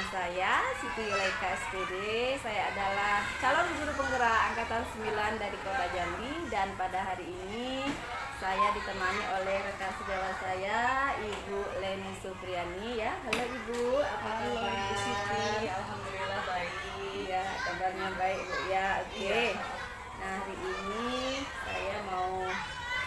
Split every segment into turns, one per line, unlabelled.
saya Siti Yulaika SPD. Saya adalah calon guru penggerak angkatan 9 dari Kota Jambi, dan pada hari ini saya ditemani oleh rekan sejawat saya, Ibu Leni Supriyani ya. Halo Ibu, apa kabar Ibu Siti?
Alhamdulillah baik.
Ya, kabarnya baik Bu ya. Oke. Nah, hari ini saya mau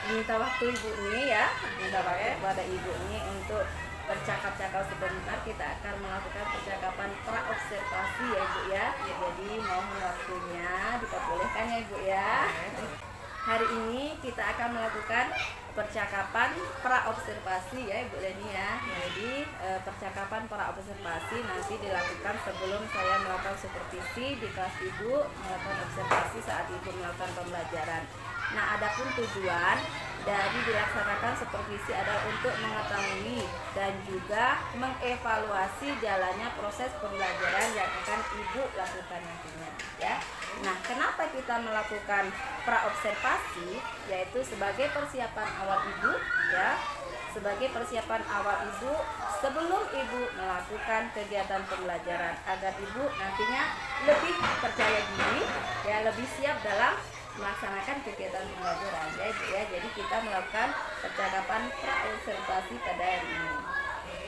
minta waktu Ibu nih ya, minta waktu kepada Ibu nih untuk bercakap-cakap sebentar. Kita akan melakukan percakapan pra-observasi ya Ibu ya. Jadi mohon waktunya diperbolehkan ya Ibu ya. Hari ini kita akan melakukan percakapan pra-observasi ya Ibu Leni ya. Jadi percakapan pra-observasi nanti dilakukan sebelum saya melakukan supervisi di kelas Ibu, melakukan observasi saat Ibu melakukan pembelajaran. Nah, adapun tujuan dari dilaksanakan supervisi adalah untuk mengetahui dan juga mengevaluasi jalannya proses pembelajaran yang akan Ibu lakukan nantinya ya. Nah, kenapa kita melakukan pra-observasi? Yaitu sebagai persiapan awal Ibu ya, sebagai persiapan awal Ibu sebelum Ibu melakukan kegiatan pembelajaran, agar Ibu nantinya lebih percaya diri ya, lebih siap dalam melaksanakan kegiatan pembelajaran ya Ibu ya. Jadi kita melakukan percakapan pra-observasi pada hari ini.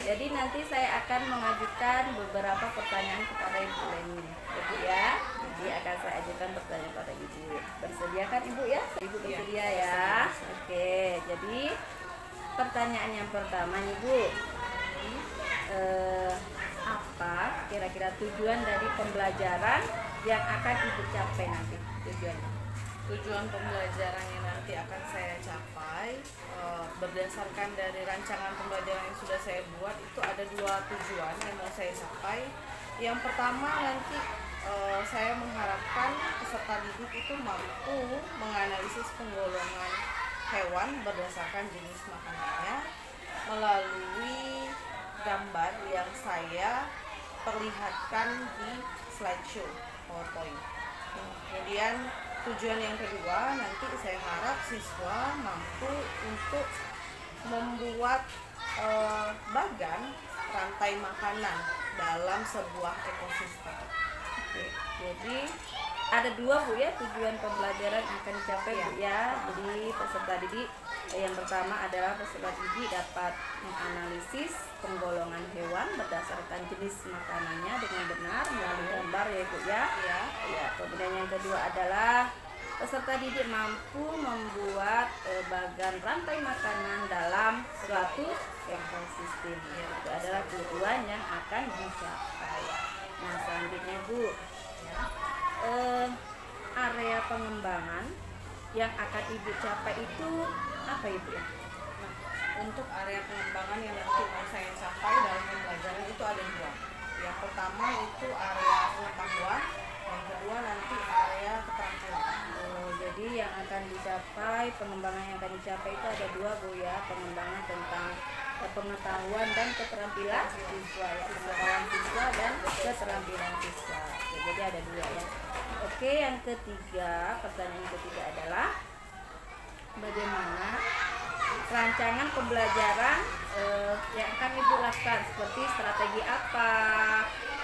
Jadi nanti saya akan mengajukan beberapa pertanyaan kepada Ibu Leni Ibu ya. Jadi akan saya ajukan pertanyaan kepada Ibu. Bersediakan Ibu ya? Ibu bersedia ya? Oke, jadi pertanyaan yang pertama Ibu, apa kira-kira tujuan dari pembelajaran yang akan Ibu capai nanti?
Tujuan pembelajaran yang nanti akan saya capai berdasarkan dari rancangan pembelajaran yang sudah saya buat, itu ada dua tujuan yang mau saya capai. Yang pertama, nanti saya mengharapkan peserta didik itu mampu menganalisis penggolongan hewan berdasarkan jenis makanannya melalui gambar yang saya perlihatkan di slideshow PowerPoint. Kemudian tujuan yang kedua, nanti saya harap siswa mampu untuk membuat bagan rantai makanan dalam sebuah ekosistem.
Oke, jadi ada dua Bu ya tujuan pembelajaran yang akan dicapai Bu ya. Jadi peserta didik yang pertama adalah peserta didik dapat menganalisis penggolongan hewan berdasarkan jenis makanannya dengan benar melalui gambar ya Bu ya. Ya, kemudian yang kedua adalah peserta didik mampu membuat bagan rantai makanan dalam suatu ekosistem. Itu adalah tujuan yang akan dicapai. Nah, selanjutnya Bu, area pengembangan yang akan Ibu capai itu apa Ibu ya?
Nah, untuk area pengembangan yang nanti mau saya capai dalam pembelajaran itu ada dua. Yang pertama itu area pengetahuan, yang kedua nanti area keterampilan.
Jadi yang akan dicapai, pengembangan yang akan dicapai itu ada dua Bu ya, pengembangan tentang pengetahuan dan keterampilan siswa ya, pengetahuan siswa dan keterampilan siswa. Oke, jadi ada dua ya. Oke, yang ketiga, pertanyaan yang ketiga adalah bagaimana rancangan pembelajaran yang akan Ibu lakukan, seperti strategi apa,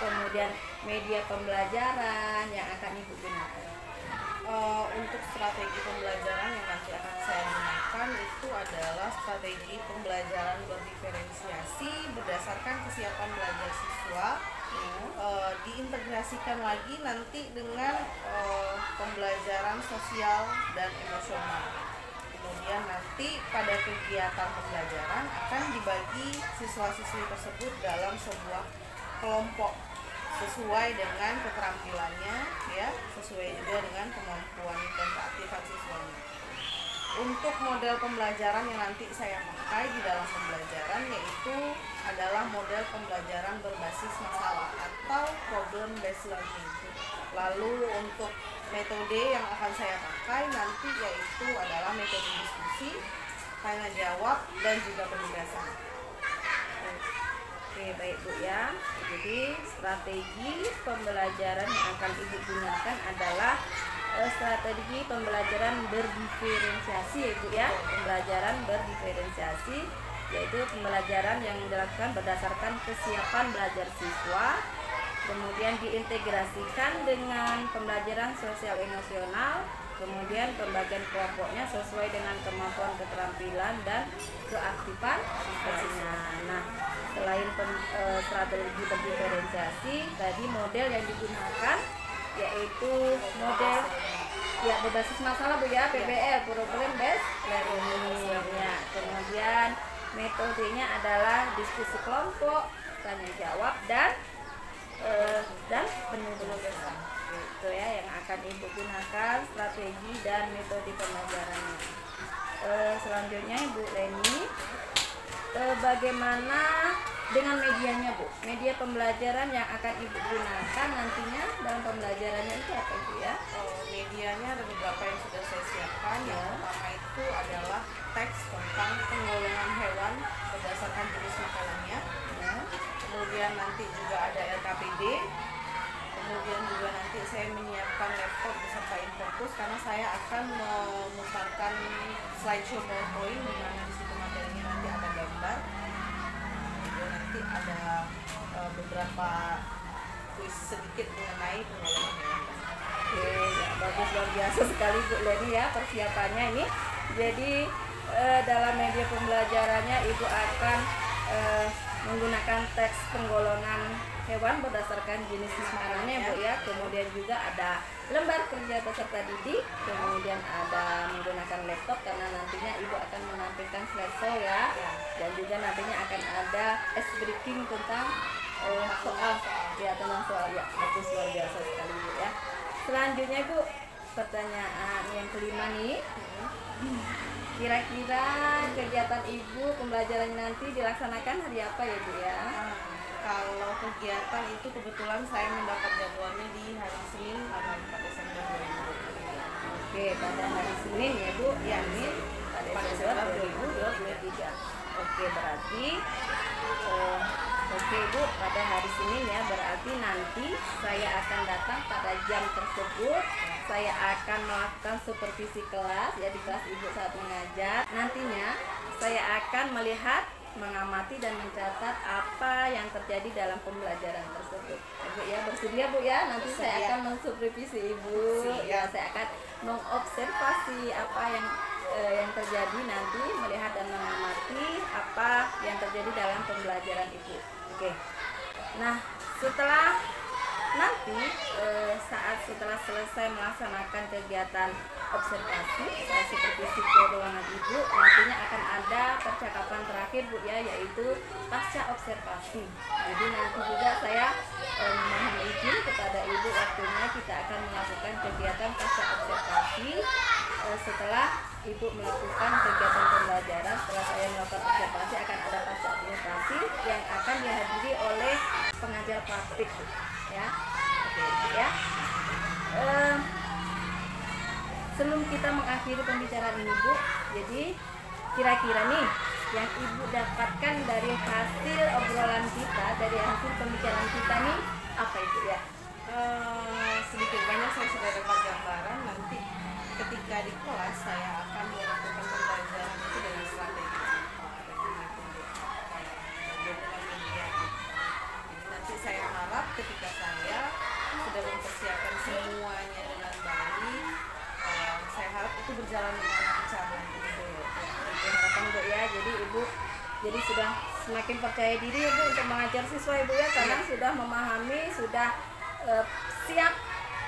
kemudian media pembelajaran yang akan Ibu gunakan.
Untuk strategi pembelajaran yang nanti akan saya gunakan itu adalah strategi pembelajaran berdiferensiasi berdasarkan kesiapan belajar siswa, diintegrasikan lagi nanti dengan pembelajaran sosial dan emosional. Kemudian nanti pada kegiatan pembelajaran akan dibagi siswa-siswi tersebut dalam sebuah kelompok sesuai dengan keterampilannya ya, sesuai juga dengan kemampuan dan keaktifan siswanya. Untuk model pembelajaran yang nanti saya pakai di dalam pembelajaran yaitu adalah model pembelajaran berbasis masalah atau problem based learning. Lalu untuk metode yang akan saya pakai nanti yaitu adalah metode diskusi, tanya jawab, dan juga penugasan.
Oke, baik Bu ya. Jadi strategi pembelajaran yang akan Ibu gunakan adalah strategi pembelajaran berdiferensiasi ya Bu ya. Pembelajaran berdiferensiasi yaitu pembelajaran yang dilakukan berdasarkan kesiapan belajar siswa, kemudian diintegrasikan dengan pembelajaran sosial emosional, kemudian pembagian kelompoknya sesuai dengan kemampuan, keterampilan, dan keaktifan siswanya. Nah, selain strategi berdiferensiasi, tadi model yang digunakan yaitu model ya berbasis masalah Bu ya, PBL, Problem Based Learning. Ya, kemudian metodenya adalah diskusi kelompok, tanya jawab, dan penulisan. Itu ya yang akan Ibu gunakan strategi dan metode pembelajarannya. Selanjutnya Ibu Leni, bagaimana dengan medianya Bu? Media pembelajaran yang akan Ibu gunakan nantinya dalam pembelajarannya itu apa Ibu ya?
Medianya ada beberapa yang sudah saya siapkan. Yang pertama itu adalah teks tentang penggolongan hewan berdasarkan jenis makanannya. Kemudian nanti juga ada LKPD. Kemudian juga nanti saya menyiapkan laptop beserta infocus karena saya akan memutarkan slideshow PowerPoint di mana di situ materinya nanti ada gambar. Kemudian nanti ada beberapa kuis sedikit mengenai penggolongan hewan.
Oke, ya, bagus, luar biasa sekali Bu Leni ya persiapannya ini. Jadi dalam media pembelajarannya Ibu akan menggunakan teks penggolongan hewan berdasarkan jenis makanannya Bu ya. Kemudian juga ada lembar kerja peserta didik, kemudian ada menggunakan laptop karena nantinya Ibu akan menampilkan slideshow ya. Dan juga nantinya akan ada ice breaking tentang soal ya, tentang soal ya. Bagus, luar biasa sekali Bu ya. Selanjutnya Bu, pertanyaan yang kelima nih. Kira-kira kegiatan Ibu pembelajaran nanti dilaksanakan hari apa ya Bu ya?
Kalau kegiatan itu kebetulan saya mendapat jadwalnya di hari Senin tanggal 4 Desember 2023.
Oke, pada hari Senin ya Bu, ya Senin pada Desember 2023. Oke, berarti oke Bu, pada hari Senin ya, berarti nanti saya akan datang pada jam tersebut. Saya akan melakukan supervisi kelas ya, di kelas Ibu saat mengajar. Nantinya saya akan melihat, mengamati, dan mencatat apa yang terjadi dalam pembelajaran tersebut. Ibu ya bersedia Bu ya? Nanti saya akan mensupervisi Ibu. Ya, saya akan mengobservasi apa yang terjadi nanti, melihat dan mengamati apa yang terjadi dalam pembelajaran Ibu. Oke. Nah, setelah nanti setelah selesai melaksanakan kegiatan observasi, saya supervisi ke ruangan Ibu, nantinya akan ada percakapan terakhir Bu ya, yaitu pasca observasi. Jadi nanti juga saya mohon izin kepada Ibu, waktunya kita akan melakukan kegiatan pasca observasi. Setelah Ibu melakukan kegiatan pembelajaran, setelah saya melakukan observasi akan ada pasca observasi yang akan dihadiri oleh pengajar praktik ya. Oke ya. Sebelum kita mengakhiri pembicaraan ini Bu, jadi kira-kira nih yang Ibu dapatkan dari hasil obrolan kita, dari hasil pembicaraan kita nih apa Ibu ya?
Sedikit banyak saya sudah dapat gambaran. Nanti ketika di kelas saya akan melakukan pembelajaran itu dengan strategi media. Jadi nanti saya harap ketika saya sudah mempersiapkan semuanya dengan baik, saya harap itu berjalan dengan lancar nanti Bu.
Harapan Bu ya, jadi Ibu jadi sudah semakin percaya diri ya Bu untuk mengajar siswa Ibu ya, karena sudah memahami, sudah siap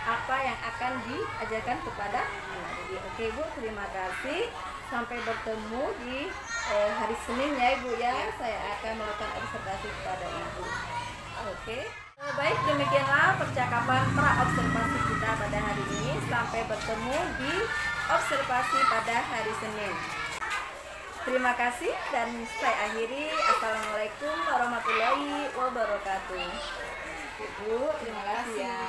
apa yang akan diajarkan kepada anak didik. Oke Bu, terima kasih. Sampai bertemu di hari Senin ya Ibu ya. Saya akan melakukan observasi kepada Ibu. Oke. Baik, demikianlah percakapan pra-observasi kita pada hari ini. Sampai bertemu di observasi pada hari Senin. Terima kasih dan saya akhiri. Assalamualaikum warahmatullahi wabarakatuh. Ibu, terima kasih ya.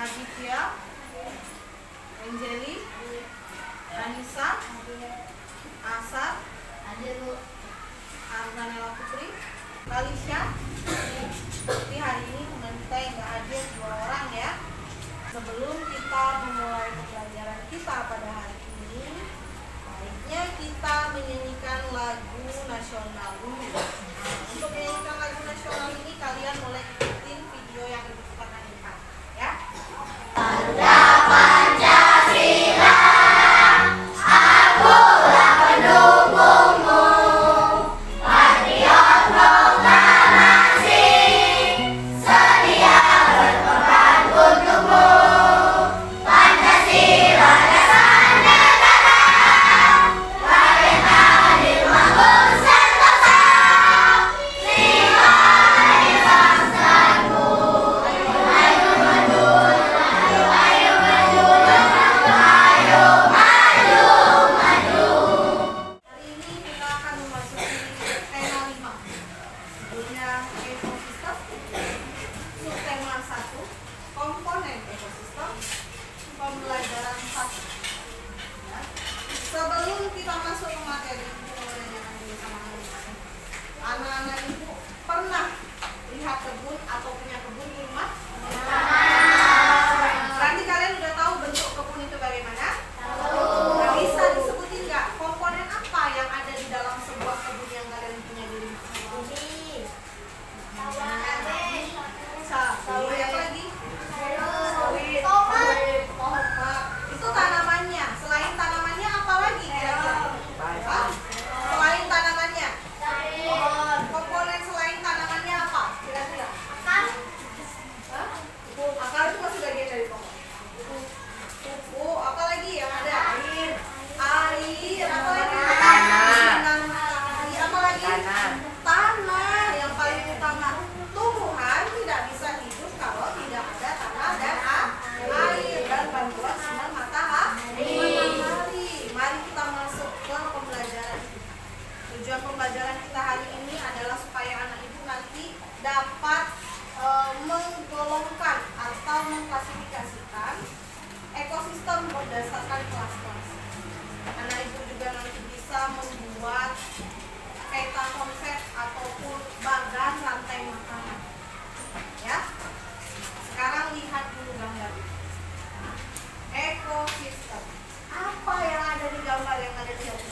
Aditya, Angeli, Anissa, Asar, Arnanela Putri, Kalisha. Jadi hari ini teman kita yang nggak hadir 2 orang ya. Sebelum kita memulai pembelajaran kita pada hari ini, baiknya kita menyanyikan lagu nasional dulu. Untuk menyanyikan lagu nasional ini kalian boleh ikutin video yang ibu pernah lihat ya.
Garuda Pancasila, akulah pendukungmu, patriot proklamasi, sedia berkorban untukmu. Pancasila dasar negara, pemerintahan dibangun sentosa, lima bangsaku. Ayo maju, ayo maju, ayo maju, maju.
Hari ini kita akan memasuki tema 5. Judulnya ekosistem. Subtema 1, komponen ekosistem. Pembelajaran 1. Ya. Sebelum kita masuk ke materi pembelajaran ini sama anak-anak ibu pernah lihat kebun atau punya kebun di rumah? Berarti kalian udah tahu bentuk kebun itu bagaimana? Nah, bisa disebutin nggak komponen apa yang ada di dalam sebuah kebun yang kalian punya di rumah? Sawit, apa lagi? Pohon. Itu tanamannya. Selain tanamannya apa lagi kira-kira? Hah? Selain tanamannya? Komponen selain tanamannya apa kira-kira? Hah? Akar itu masih bagian dari pohon. Pupuk, apa lagi yang ada? Air, apa lagi? Apa lagi? Tanah yang paling utama. Tumbuhan tidak bisa hidup kalau tidak ada tanah dan air dan bantuan sinar matahari. Mari kita masuk ke pembelajaran. Tujuan pembelajaran kita hari ini adalah supaya anak ibu nanti dapat menggolongkan atau mengklasifikasikan ekosistem berdasarkan kelas-kelas. Anak ibu juga nanti bisa membuat peta konsep ataupun bagan rantai makanan. Ya. Sekarang lihat dulu gambar. Ekosistem. Apa yang ada di gambar yang ada di sini?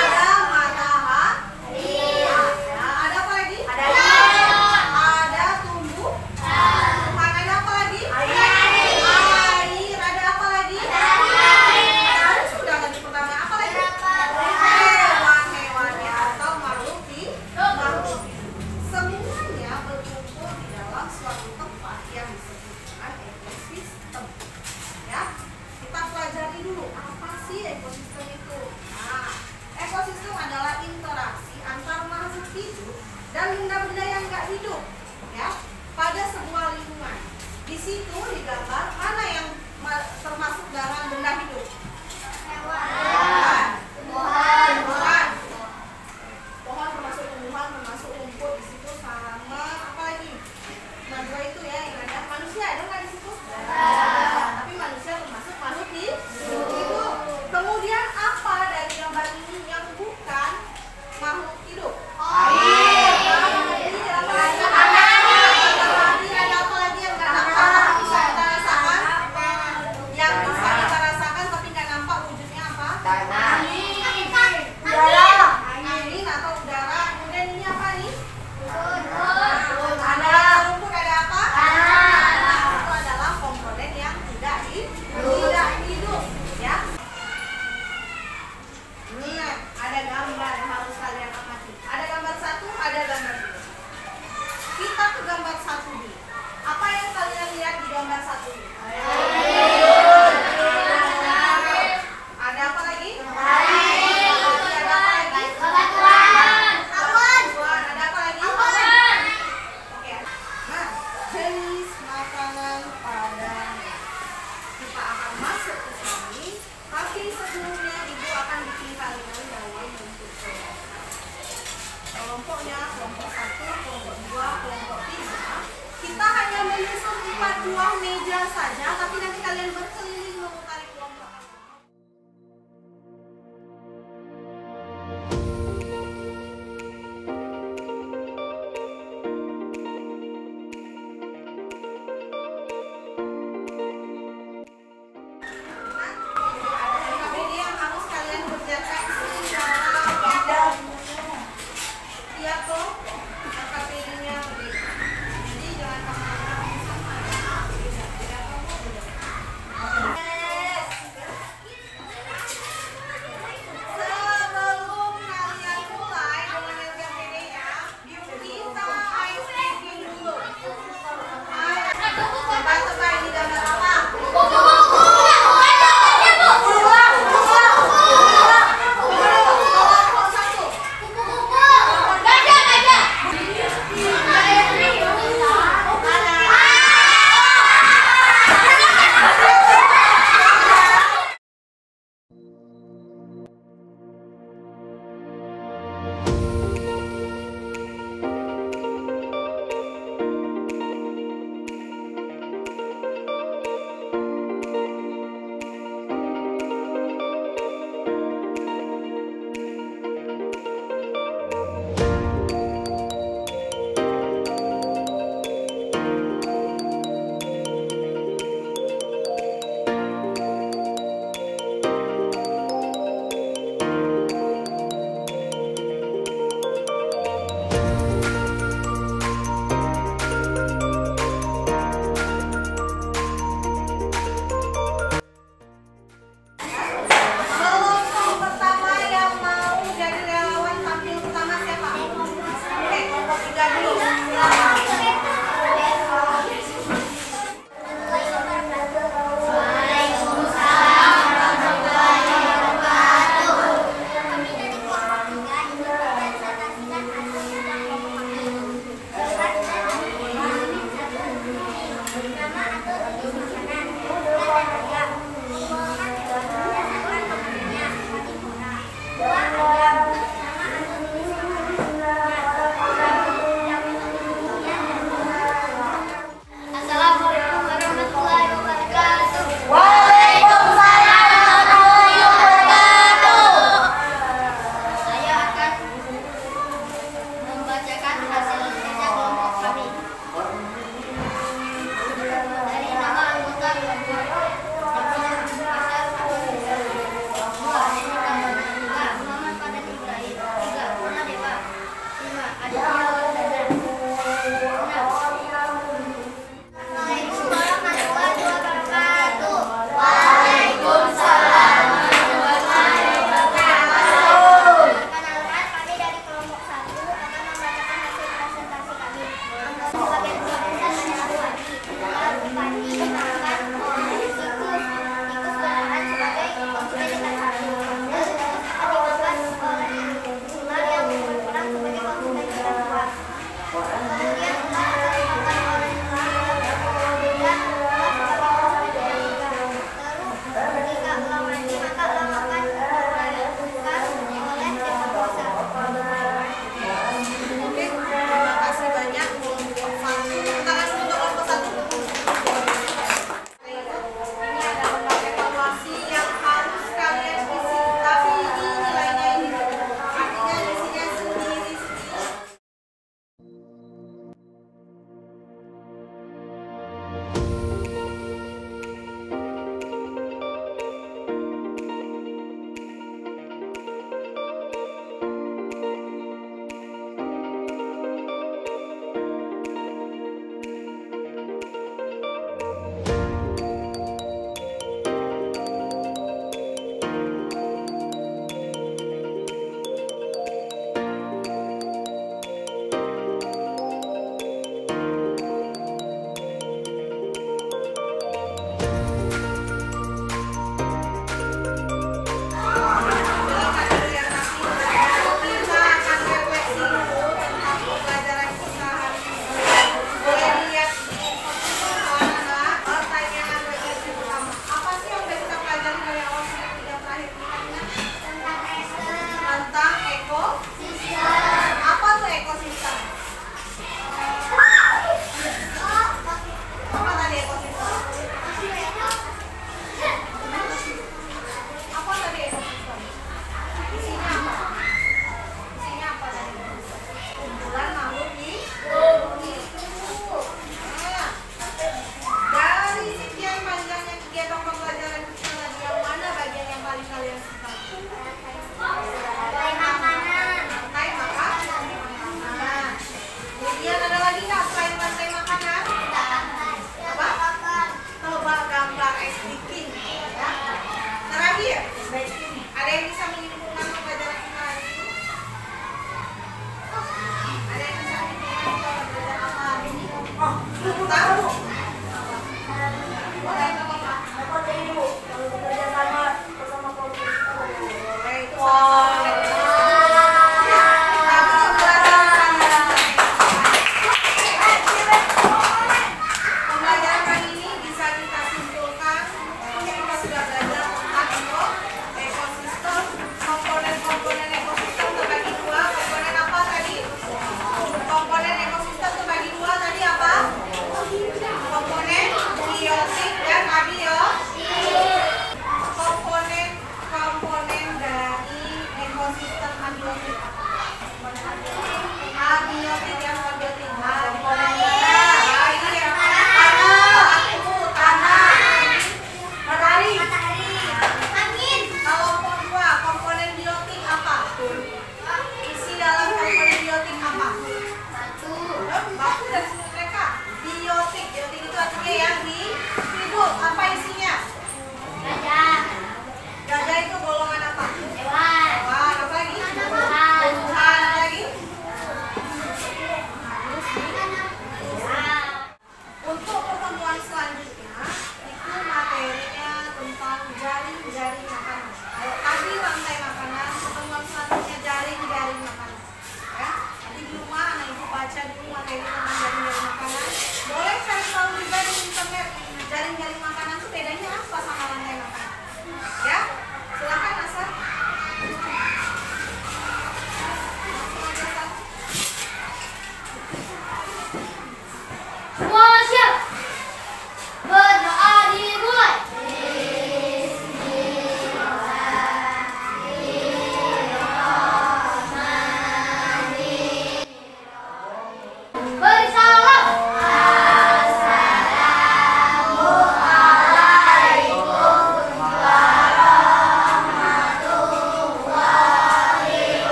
Ada matahari. Ada apa lagi? Ada tumbuh. Ada apa lagi? Air. Ada apa lagi?
kelompoknya, kelompok 1, kelompok 2, kelompok 3. Kita hanya menyusun 4 buah meja saja, tapi nanti kalian